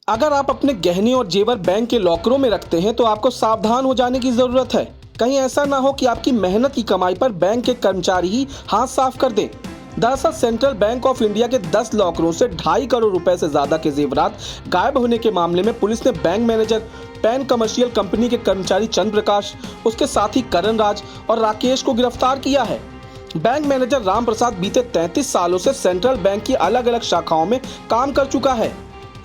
अगर आप अपने गहने और जेवर बैंक के लॉकरों में रखते हैं तो आपको सावधान हो जाने की जरूरत है। कहीं ऐसा ना हो कि आपकी मेहनत की कमाई पर बैंक के कर्मचारी ही हाथ साफ कर दें। दरअसल सेंट्रल बैंक ऑफ इंडिया के 10 लॉकरों से 2.5 करोड़ रुपए से ज्यादा के जेवरात गायब होने के मामले में पुलिस ने bank manager pan commercial company के कर्मचारी चंद्र प्रकाश, उसके साथी करण राज और राकेश को गिरफ्तार किया है। बैंक मैनेजर राम प्रसाद बीते 33 सालों से सेंट्रल बैंक की अलग अलग शाखाओं में काम कर चुका है।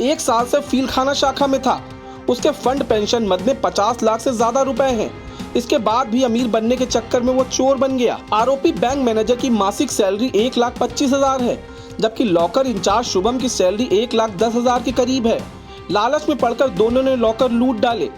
1 साल से फीलखाना शाखा में था। उसके फंड पेंशन मद में 50 लाख से ज्यादा रुपए हैं। इसके बाद भी अमीर बनने के चक्कर में वो चोर बन गया। आरोपी बैंक मैनेजर की मासिक सैलरी 1,25,000 है, जबकि लॉकर इंचार्ज शुभम की सैलरी 1,10,000 के करीब है। लालच में पड़कर दोनों ने लॉकर लूट डाले।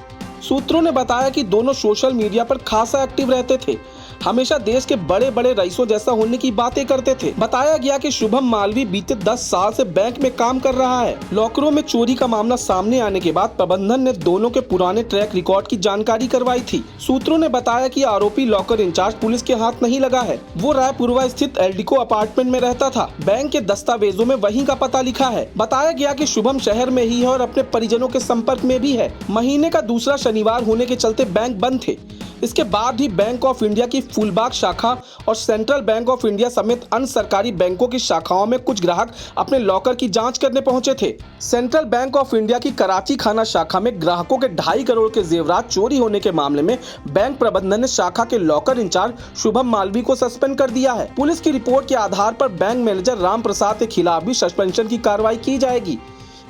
सूत्रों ने बताया कि दोनों सोशल मीडिया पर खासा एक्टिव रहते थे, हमेशा देश के बड़े बड़े रईसों जैसा होने की बातें करते थे। बताया गया कि शुभम मालवी बीते 10 साल से बैंक में काम कर रहा है। लॉकरों में चोरी का मामला सामने आने के बाद प्रबंधन ने दोनों के पुराने ट्रैक रिकॉर्ड की जानकारी करवाई थी। सूत्रों ने बताया कि आरोपी लॉकर इंचार्ज पुलिस के हाथ नहीं लगा है। वो रायपुरवा स्थित एल्डिको अपार्टमेंट में रहता था। बैंक के दस्तावेजों में वहीं का पता लिखा है। बताया गया कि शुभम शहर में ही है और अपने परिजनों के संपर्क में भी है। महीने का दूसरा शनिवार होने के चलते बैंक बंद थे। इसके बाद ही बैंक ऑफ इंडिया की फूलबाग शाखा और सेंट्रल बैंक ऑफ इंडिया समेत अन्य सरकारी बैंकों की शाखाओं में कुछ ग्राहक अपने लॉकर की जांच करने पहुंचे थे। सेंट्रल बैंक ऑफ इंडिया की कराची खाना शाखा में ग्राहकों के 2.5 करोड़ के जेवरात चोरी होने के मामले में बैंक प्रबंधन ने शाखा के लॉकर इंचार्ज शुभम मालवी को सस्पेंड कर दिया है। पुलिस की रिपोर्ट के आधार पर बैंक मैनेजर राम प्रसाद के खिलाफ भी सस्पेंशन की कार्रवाई की जाएगी।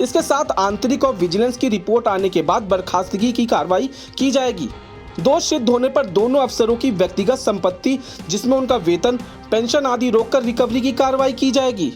इसके साथ आंतरिक और विजिलेंस की रिपोर्ट आने के बाद बर्खास्तगी की कार्रवाई की जाएगी। दोष सिद्ध होने पर दोनों अफसरों की व्यक्तिगत संपत्ति, जिसमें उनका वेतन, पेंशन आदि रोककर रिकवरी की कार्रवाई की जाएगी।